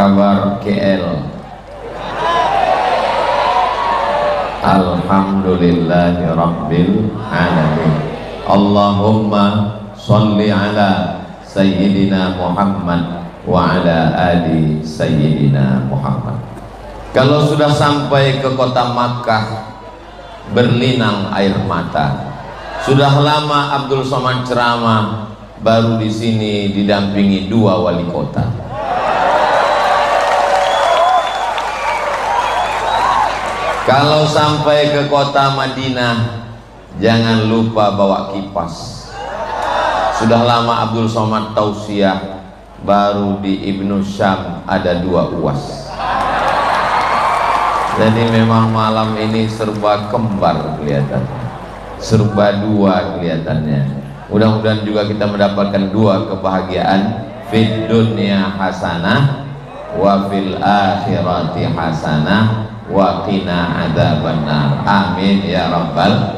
kabar KL? Alhamdulillahi Rabbil Alamin. Allahumma sholli ala Sayyidina Muhammad wa ala ali Sayyidina Muhammad. Kalau sudah sampai ke kota Makkah, berlinang air mata. Sudah lama Abdul Somad ceramah, baru di sini didampingi 2 wali kota. Kalau sampai ke kota Madinah, jangan lupa bawa kipas. Sudah lama Abdul Somad tausiah, baru di Ibnu Syam ada 2 UAS. Jadi memang malam ini serba kembar kelihatannya, serba 2 kelihatannya. Mudah-mudahan juga kita mendapatkan 2 kebahagiaan, fid dunya hasanah wa fil akhirati hasanah wa qina adzabannar. Amin ya rabbal.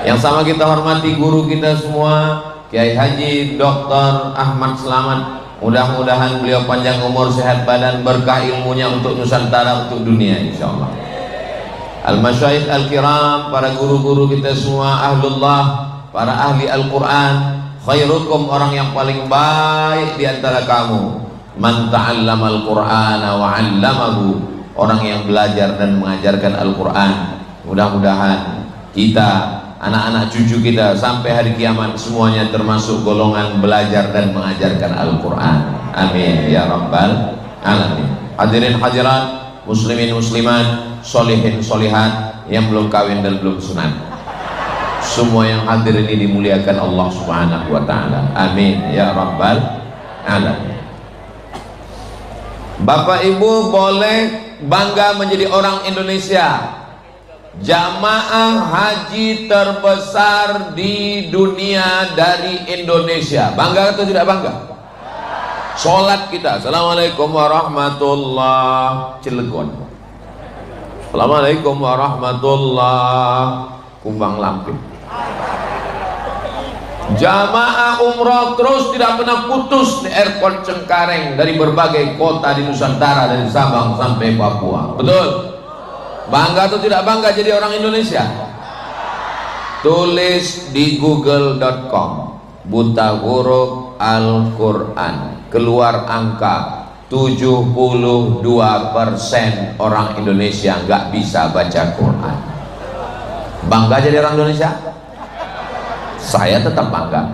Yang sama kita hormati guru kita semua, Kiai Haji Dr. Ahmad Selamat. Mudah-mudahan beliau panjang umur, sehat badan, berkah ilmunya untuk Nusantara, untuk dunia insyaallah. Al-Masyaikh Al-Kiram, para guru-guru kita semua, ahlullah, para ahli Al-Quran. Khairukum, orang yang paling baik di antara kamu, man ta'allamal Qur'ana wa 'allamahu, orang yang belajar dan mengajarkan Al-Quran. Mudah-mudahan kita, anak-anak cucu kita sampai hari kiamat semuanya termasuk golongan belajar dan mengajarkan Al-Quran. Amin ya rabbal alamin. Hadirin hadirat, muslimin muslimat, solihin solihat, yang belum kawin dan belum sunat, semua yang hadir ini dimuliakan Allah subhanahu wa ta'ala. Amin ya rabbal alamin. Bapak ibu boleh bangga menjadi orang Indonesia. Jamaah haji terbesar di dunia dari Indonesia. Bangga atau tidak bangga? Sholat kita, assalamualaikum warahmatullahi Cilegon, assalamualaikum warahmatullahi Kumbang Lampir. Jamaah umroh terus tidak pernah putus di airport Cengkareng, dari berbagai kota di Nusantara, dari Sabang sampai Papua. Betul? Bangga atau tidak bangga jadi orang Indonesia? Tulis di google.com buta huruf Al-Quran, keluar angka 72% orang Indonesia nggak bisa baca Quran. Bangga jadi orang Indonesia? Saya tetap bangga.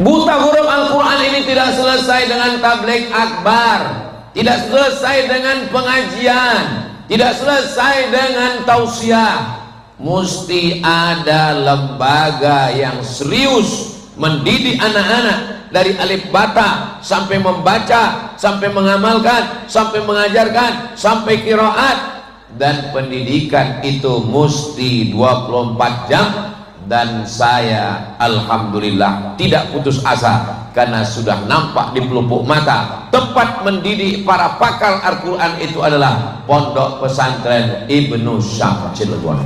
Buta huruf Al-Quran ini tidak selesai dengan tabligh akbar, tidak selesai dengan pengajian, tidak selesai dengan tausiah. Mesti ada lembaga yang serius mendidik anak-anak dari alif bata sampai membaca, sampai mengamalkan, sampai mengajarkan, sampai qiraat. Dan pendidikan itu mesti 24 jam. Dan saya alhamdulillah tidak putus asa, karena sudah nampak di pelupuk mata, tempat mendidik para pakar Al-Quran itu adalah Pondok Pesantren Ibnu Syam Cilegon.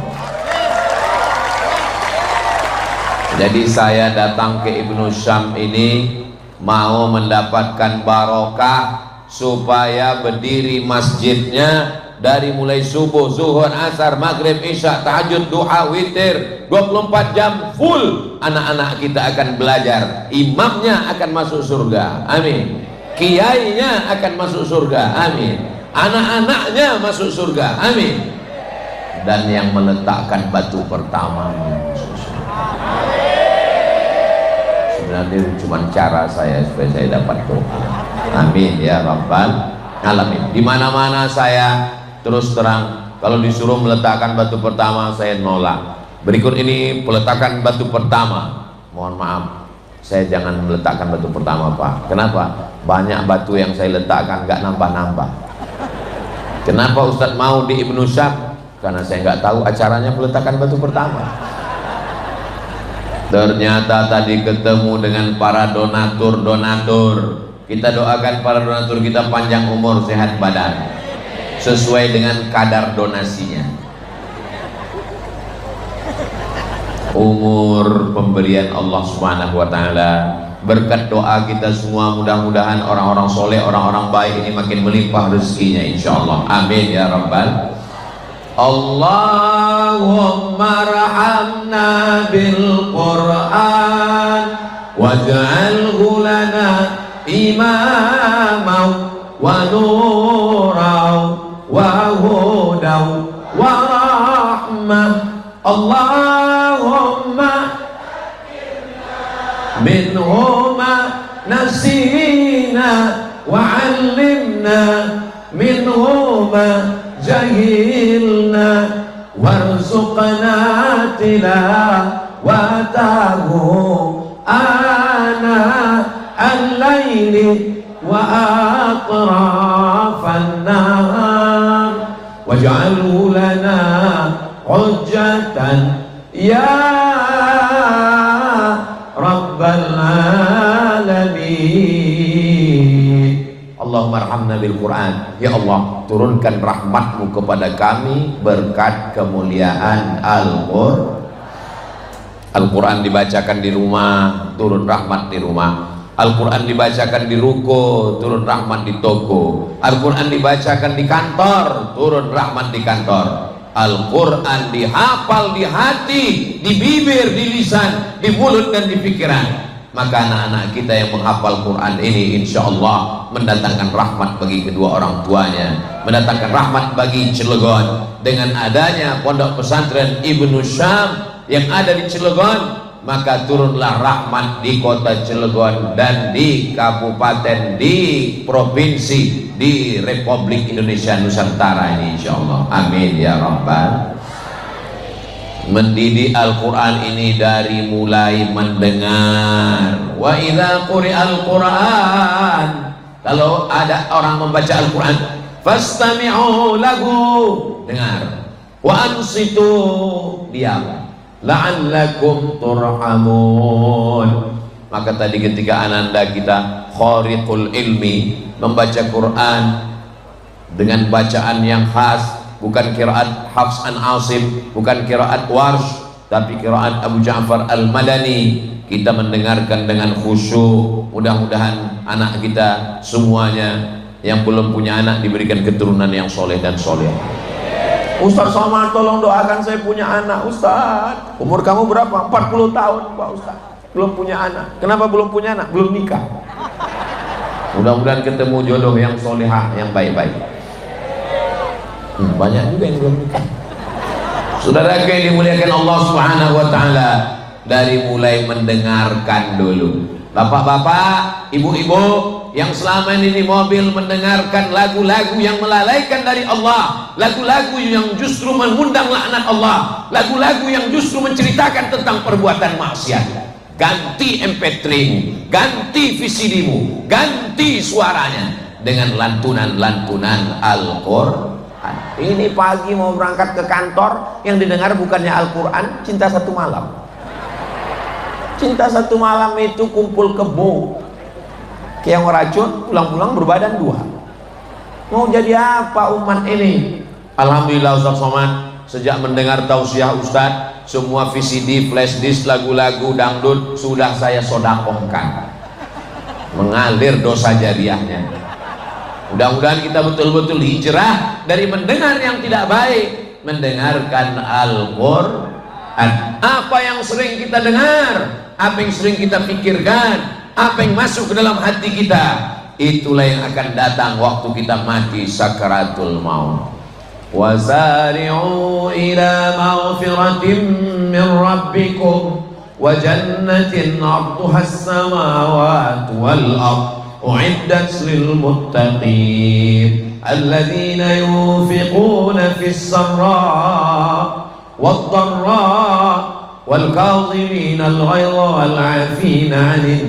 Jadi saya datang ke Ibnu Syam ini mau mendapatkan barokah, supaya berdiri masjidnya dari mulai subuh, zuhur, asar, maghrib, isya, tahajud, duha, witir, 24 jam full. Anak-anak kita akan belajar, imamnya akan masuk surga, amin. Kiainya akan masuk surga, amin. Anak-anaknya masuk surga, amin. Dan yang meletakkan batu pertama masuk surga. Sebenarnya cuma cara saya supaya saya dapat doa. Amin ya rabbal alamin. Di mana-mana saya terus terang, kalau disuruh meletakkan batu pertama saya nolak. Berikut ini peletakan batu pertama. Mohon maaf, saya jangan meletakkan batu pertama Pak. Kenapa? Banyak batu yang saya letakkan nggak nambah-nambah. Kenapa Ustadz mau di Ibnu Syam? Karena saya nggak tahu acaranya peletakan batu pertama. Ternyata tadi ketemu dengan para donatur. Kita doakan para donatur kita panjang umur, sehat badan, sesuai dengan kadar donasinya. Umur pemberian Allah Subhanahu wa taala Berkat doa kita semua, mudah-mudahan orang-orang soleh, orang-orang baik ini makin melimpah rezekinya insyaallah. Amin ya rabbal. Allahumma rahamna bil Qur'an waj'alhu lana imaman wa nuran wa hudan wa rahmah. Allahumma minhuma nasina wa 'allimna minhuma jahilna warzuqna tilawatahu ana al-laili wa atrafan nahar waj'alhu lana hujjatan ya rabbal alamin. Allahumma arhamna bil Quran. Ya Allah, turunkan rahmatmu kepada kami berkat kemuliaan Al-Quran dibacakan di rumah, turun rahmat di rumah. Al-Quran dibacakan di ruko, turun rahmat di toko. Al-Quran dibacakan di kantor, turun rahmat di kantor. Al-Quran dihafal di hati, di bibir, di lisan, di mulut dan di pikiran. Maka anak-anak kita yang menghafal Quran ini insya Allah mendatangkan rahmat bagi kedua orang tuanya, mendatangkan rahmat bagi Cilegon. Dengan adanya pondok pesantren Ibnu Syam yang ada di Cilegon, maka turunlah rahmat di kota Cilegon dan di kabupaten, di provinsi, di Republik Indonesia Nusantara ini insya Allah. Amin ya rabbal. Mendidik Al-Quran ini dari mulai mendengar. Wa idza quri'al Quran, kalau ada orang membaca Al-Quran, fastami'u lahu, dengar. Wa ansitu, diam. La'allakum turhamun. Maka tadi ketika ananda kita khariqul ilmi membaca Quran dengan bacaan yang khas, bukan qiraat Hafs an Asim, bukan qiraat Warsh, tapi qiraat Abu Ja'far Al-Madani. Kita mendengarkan dengan khusyuk. Mudah-mudahan anak kita semuanya yang belum punya anak diberikan keturunan yang soleh dan soleh. Ustaz Somad, tolong doakan saya punya anak. Ustaz, umur kamu berapa? 40 tahun Pak Ustaz, belum punya anak. Kenapa belum punya anak? Belum nikah. Mudah-mudahan ketemu jodoh yang solehah, yang baik-baik. Banyak juga yang belum nikah. Saudara yang dimuliakan Allah Subhanahu wa taala, dari mulai mendengarkan dulu. Bapak-bapak, ibu-ibu yang selama ini di mobil mendengarkan lagu-lagu yang melalaikan dari Allah, lagu-lagu yang justru mengundang laknat Allah, lagu-lagu yang justru menceritakan tentang perbuatan maksiat. Ganti MP3-mu, ganti VCD-mu, ganti suaranya dengan lantunan-lantunan Al-Quran. Ini pagi mau berangkat ke kantor, yang didengar bukannya Al-Quran, Cinta Satu Malam. Cinta Satu Malam itu kumpul kebo, kayak yang racun, pulang-pulang berbadan dua. Mau jadi apa umat ini? Alhamdulillah Ustaz Somad, sejak mendengar tausiah Ustaz, semua VCD, flash disk, lagu-lagu dangdut sudah saya sodakohkan, mengalir dosa jariahnya. Mudah-mudahan kita betul-betul hijrah dari mendengar yang tidak baik, mendengarkan Al-Quran. Apa yang sering kita dengar, apa yang sering kita pikirkan, apa yang masuk ke dalam hati kita, itulah yang akan datang waktu kita mati sakaratul maut. Wasari'u ila maghfiratin min rabbikum wa jannatin 'arduha as-samawati wal ardh u'iddat lil muttaqin alladzina yunfiquna fis sarra wad dharra wal kadhimina al ghaidha wal 'afina 'anil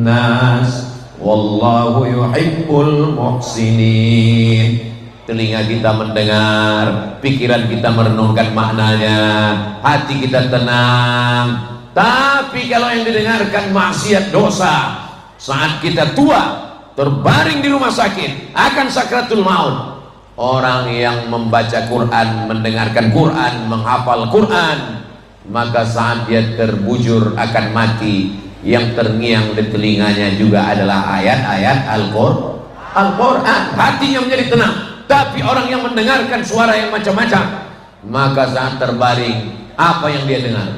nas wallahu yuhibbul muhsinin. Telinga kita mendengar, pikiran kita merenungkan maknanya, hati kita tenang. Tapi kalau yang didengarkan maksiat, dosa, saat kita tua terbaring di rumah sakit akan sakratul maut, orang yang membaca Quran, mendengarkan Quran, menghafal Quran, maka saat dia terbujur akan mati, yang terngiang di telinganya juga adalah ayat-ayat Al-Quran. Hatinya menjadi tenang. Tapi orang yang mendengarkan suara yang macam-macam, maka saat terbaring, apa yang dia dengar?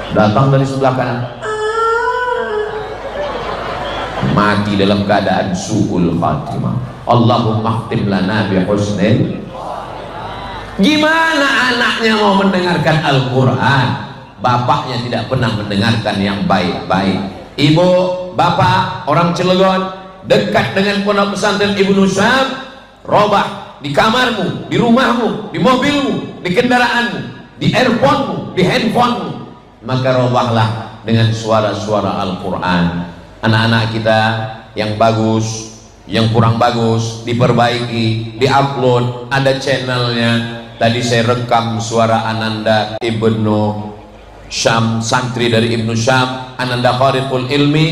Datang dari sebelah kanan, mati dalam keadaan su'ul khatimah. Allahumma khtim lana bi husnil. Gimana anaknya mau mendengarkan Al-Quran? Bapaknya tidak pernah mendengarkan yang baik-baik. Ibu, bapak, orang Cilegon, dekat dengan pondok pesantren Ibnu Syam, robah di kamarmu, di rumahmu, di mobilmu, di kendaraanmu, di earphone-mu, di handphonemu, maka robahlah dengan suara-suara Al-Quran. Anak-anak kita yang bagus, yang kurang bagus, diperbaiki, diupload, ada channelnya. Tadi saya rekam suara Ananda Ibnu Syam, santri dari Ibnu Syam, Ananda Khariqul Ilmi.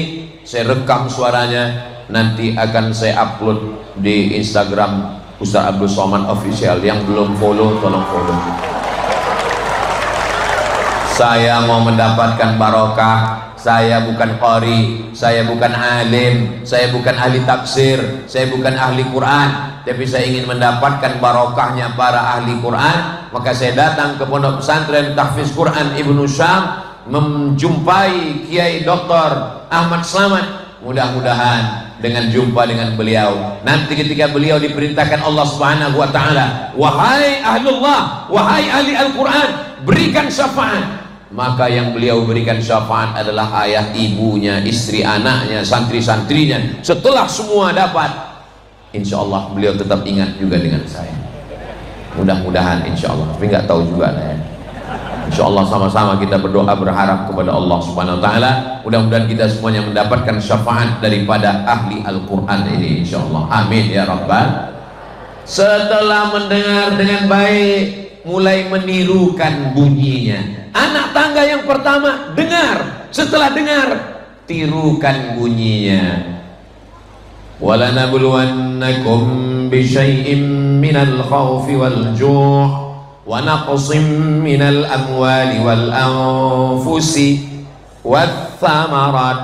Saya rekam suaranya, nanti akan saya upload di Instagram Ustaz Abdul Somad Official. Yang belum follow, tolong follow. Saya mau mendapatkan barokah. Saya bukan qari, saya bukan alim, saya bukan ahli tafsir, saya bukan ahli Quran, tapi saya ingin mendapatkan barokahnya para ahli Quran. Maka saya datang ke pondok pesantren tahfiz Quran Ibnu Syam, menjumpai Kiai Dr. Ahmad Slamet. Mudah-mudahan dengan jumpa dengan beliau, nanti ketika beliau diperintahkan Allah Subhanahu wa taala, wahai ahlullah, wahai ahli Al-Quran, berikan syafaat, maka yang beliau berikan syafaat adalah ayah, ibunya, istri, anaknya, santri-santrinya. Setelah semua dapat, insya Allah beliau tetap ingat juga dengan saya. Mudah-mudahan insya Allah, tapi nggak tahu juga lah ya. Insya Allah sama-sama kita berdoa, berharap kepada Allah Subhanahu Wa Taala. Mudah-mudahan kita semuanya mendapatkan syafaat daripada ahli Al-Quran ini, insya Allah. Amin ya Rabbal. Setelah mendengar dengan baik, mulai menirukan bunyinya. Anak tangga yang pertama dengar, setelah dengar tirukan bunyinya. وَلَنَبْلُوَنَّكُمْ بِشَيْءٍ مِّنَ الْخَوْفِ وَالْجُوعِ وَنَقْصٍ مِّنَ الْأَمْوَالِ وَالْأَنفُسِ وَالثَّمَرَاتِ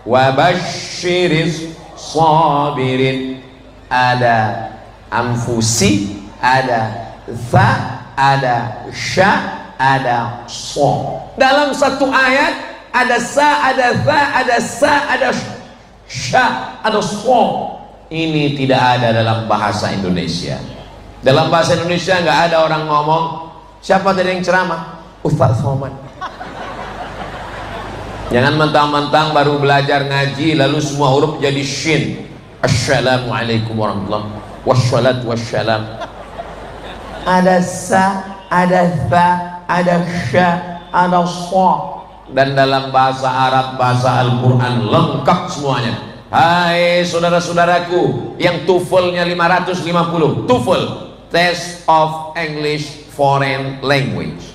وَبَشِّرِ الصَّابِرِينَ. Ada anfusi, ada tha, ada sya, ada so. Dalam satu ayat ada sa, ada tha, ada sa, ada sya, ada so. Ini tidak ada dalam bahasa Indonesia. Dalam bahasa Indonesia nggak ada orang ngomong, siapa tadi yang ceramah? Ustaz Somad. Jangan mentang-mentang baru belajar ngaji lalu semua huruf jadi shin. Assalamualaikum warahmatullahi wabarakatuh. Wassalatu wassalam. Ada sa, ada tha, ada sya, ada sha. Dan dalam bahasa Arab, bahasa Al-Quran lengkap semuanya. Hai saudara-saudaraku yang TOEFL-nya 550, TOEFL, Test of English Foreign Language.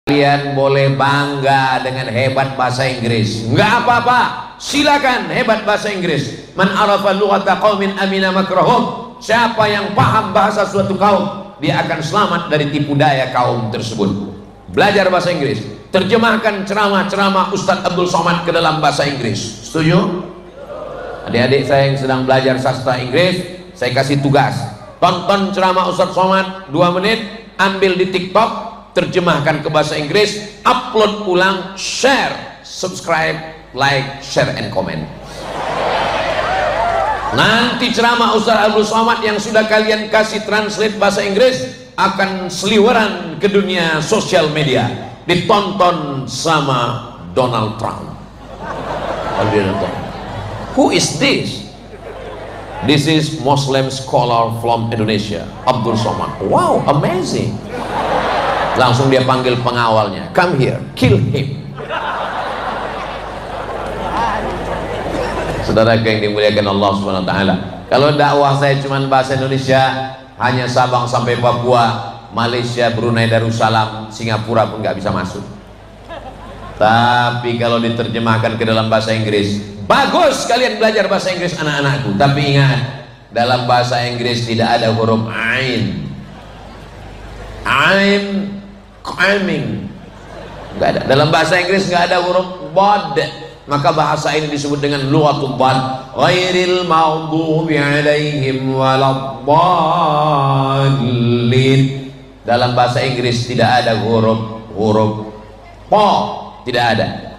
Kalian boleh bangga dengan hebat bahasa Inggris, nggak apa-apa, silakan hebat bahasa Inggris. Man arafa lughata qaumin amina makrahum. Siapa yang paham bahasa suatu kaum, dia akan selamat dari tipu daya kaum tersebut. Belajar bahasa Inggris, terjemahkan ceramah-ceramah Ustadz Abdul Somad ke dalam bahasa Inggris. Setuju? Adik-adik saya yang sedang belajar sastra Inggris, saya kasih tugas, tonton ceramah Ustadz Somad 2 menit, ambil di TikTok, terjemahkan ke bahasa Inggris, upload ulang, share, subscribe, like, share, and comment. Nanti ceramah Ustadz Abdul Somad yang sudah kalian kasih translate bahasa Inggris akan seliweran ke dunia sosial media, ditonton sama Donald Trump. Who is this? This is Muslim scholar from Indonesia, Abdul Somad. Wow, amazing. Langsung dia panggil pengawalnya, come here, kill him. Saudara yang dimuliakan Allah Subhanahu Wa Taala, kalau dakwah saya cuma bahasa Indonesia, hanya Sabang sampai Papua, Malaysia, Brunei Darussalam, Singapura pun nggak bisa masuk. Tapi kalau diterjemahkan ke dalam bahasa Inggris, bagus kalian belajar bahasa Inggris anak-anakku. Tapi ingat, dalam bahasa Inggris tidak ada huruf ain. Ain, coming, nggak ada. Dalam bahasa Inggris nggak ada huruf bod, maka bahasa ini disebut dengan lughatul bod. Ghairil maghdubi alaihim waladdallin. Dalam bahasa Inggris tidak ada huruf po, tidak ada.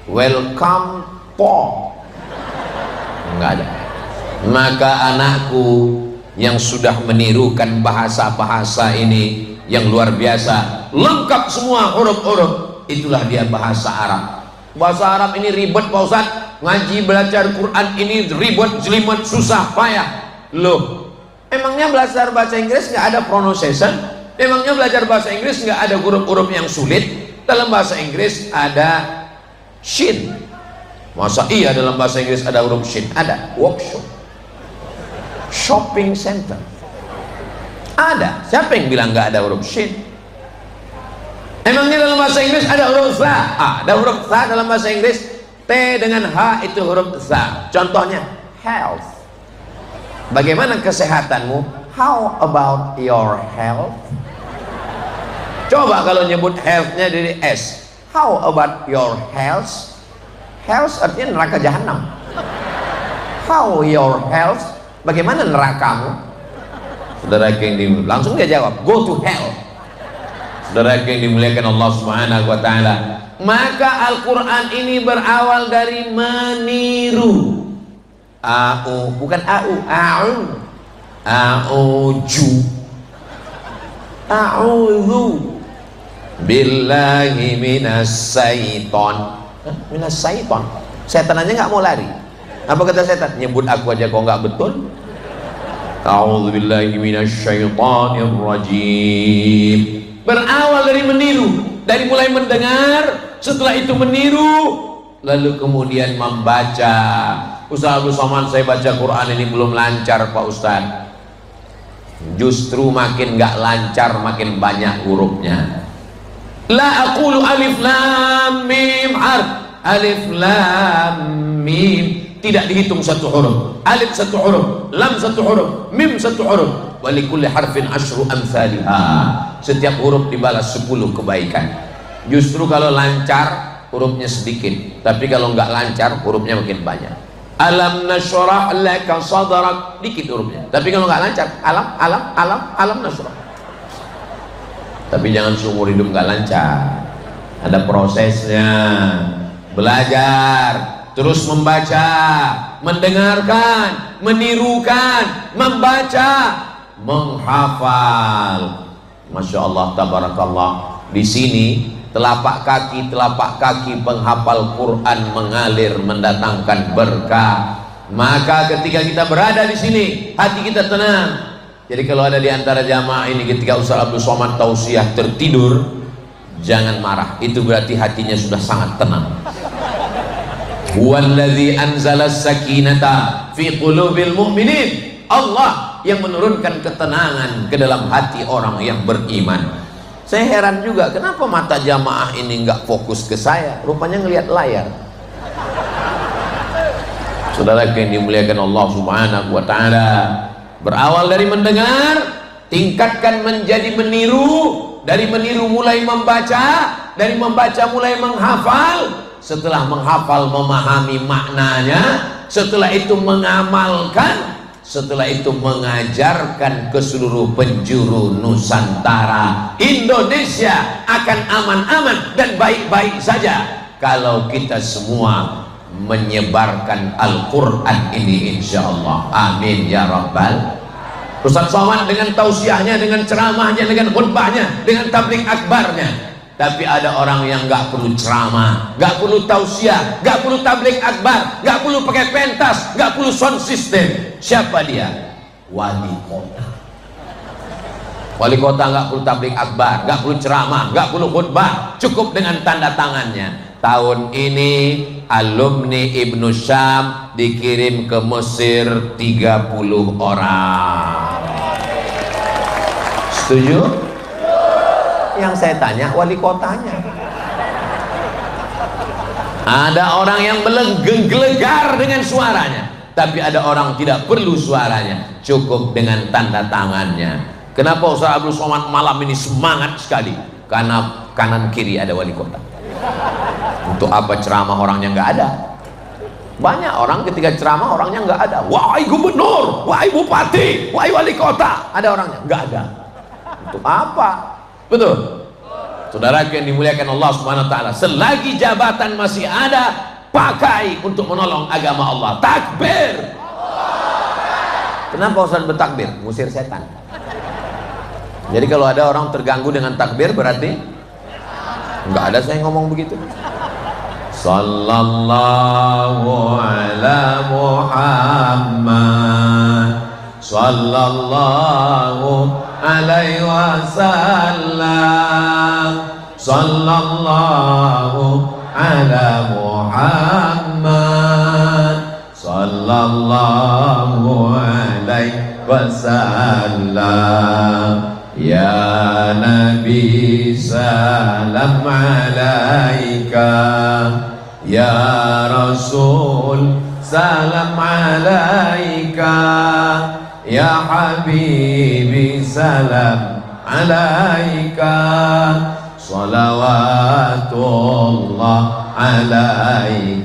Welcome po, nggak ada. Maka anakku yang sudah menirukan bahasa-bahasa ini yang luar biasa, lengkap semua huruf-huruf, itulah dia bahasa Arab. Bahasa Arab ini ribet Pak Ustaz, ngaji belajar Quran ini ribet, jelimet, susah, payah. Loh, emangnya belajar bahasa Inggris nggak ada pronunciation? Emangnya belajar bahasa Inggris nggak ada huruf-huruf yang sulit? Dalam bahasa Inggris ada shin. Masa iya dalam bahasa Inggris ada huruf shin? Ada. Workshop, shopping center, ada. Siapa yang bilang nggak ada huruf shin? Emangnya dalam bahasa Inggris ada huruf za? Ada huruf za dalam bahasa Inggris. T dengan H itu huruf za. Contohnya health. Bagaimana kesehatanmu? How about your health? Coba kalau nyebut health-nya dari S. How about your health? Health artinya neraka jahanam. How your health? Bagaimana nerakamu? Saudara yang langsung dia jawab, go to hell. Saudara yang dimuliakan Allah Subhanahu wa taala, maka Al-Qur'an ini berawal dari meniru. Bukan a'udzu. A'udzu billahi minas syaiton. Minas syaiton. Setan aja nggak mau lari. Apa kata setan? Nyebut aku aja kok nggak betul. A'udzubillahi minasyaitonir rajim. Berawal dari meniru, dari mulai mendengar, setelah itu meniru, lalu kemudian membaca. Ustaz Abdul Somad, saya baca Quran ini belum lancar Pak Ustaz. Justru makin nggak lancar, makin banyak hurufnya. La aqulu alif lam mim harf. Alif lam mim tidak dihitung satu huruf. Alif satu huruf, lam satu huruf, mim satu huruf. Wa likulli harfin asyru amsalha. Setiap huruf dibalas 10 kebaikan. Justru kalau lancar hurufnya sedikit, tapi kalau nggak lancar hurufnya makin banyak. Alam nashrah laka sadrak, dikit hurufnya, tapi kalau nggak lancar alam nashrah. Tapi jangan seumur hidup nggak lancar, ada prosesnya. Belajar, terus membaca, mendengarkan, menirukan, membaca, menghafal. Masya Allah, tabarakallah. Di sini telapak kaki penghafal Quran mengalir mendatangkan berkah. Maka ketika kita berada di sini, hati kita tenang. Jadi kalau ada di antara jamaah ini ketika Ustaz Abdul Somad tausiah tertidur, jangan marah. Itu berarti hatinya sudah sangat tenang. Huwallazi anzala sakinata fi qulubil mu'minin. Allah yang menurunkan ketenangan ke dalam hati orang yang beriman. Saya heran juga kenapa mata jamaah ini nggak fokus ke saya, rupanya ngelihat layar. Saudara yang dimuliakan Allah Subhanahu wa taala, berawal dari mendengar, tingkatkan menjadi meniru, dari meniru mulai membaca, dari membaca mulai menghafal, setelah menghafal memahami maknanya, setelah itu mengamalkan, setelah itu mengajarkan ke seluruh penjuru Nusantara. Indonesia akan aman-aman dan baik-baik saja kalau kita semua menyebarkan Al-Quran ini, insya Allah. Amin ya Rabbal. Ustaz Somad dengan tausiahnya, dengan ceramahnya, dengan khutbahnya, dengan tabligh akbarnya. Tapi ada orang yang nggak perlu ceramah, nggak perlu tausiah, nggak perlu tabligh akbar, nggak perlu pakai pentas, nggak perlu sound system. Siapa dia? Wali kota. Wali kota nggak perlu tabligh akbar, nggak perlu ceramah, nggak perlu khutbah, cukup dengan tanda tangannya. Tahun ini alumni Ibnu Syam dikirim ke Mesir 30 orang. Setuju? Yang saya tanya wali kotanya. Ada orang yang gelegar dengan suaranya, tapi ada orang tidak perlu suaranya, cukup dengan tanda tangannya. Kenapa Ustaz Abdul Somad malam ini semangat sekali? Karena kanan kiri ada wali kota. Untuk apa ceramah orangnya nggak ada? Banyak orang ketika ceramah orangnya nggak ada. Wahai gubernur, wahai bupati, wahai wali kota, ada orangnya? Nggak ada. Untuk apa? Betul. Saudara yang dimuliakan Allah Subhanahu wa taala, selagi jabatan masih ada, pakai untuk menolong agama Allah. Takbir. Kenapa Ustaz bertakbir? Ngusir setan. Jadi kalau ada orang terganggu dengan takbir berarti nggak ada saya ngomong begitu. Sallallahu ala Muhammad sallallahu alaihi wasallam sallallahu ala Muhammad sallallahu alaihi wasallam. Ya Nabi salam alaika, ya Rasul salam alaika, ya Habibi salam alaika, salawatullah alaika.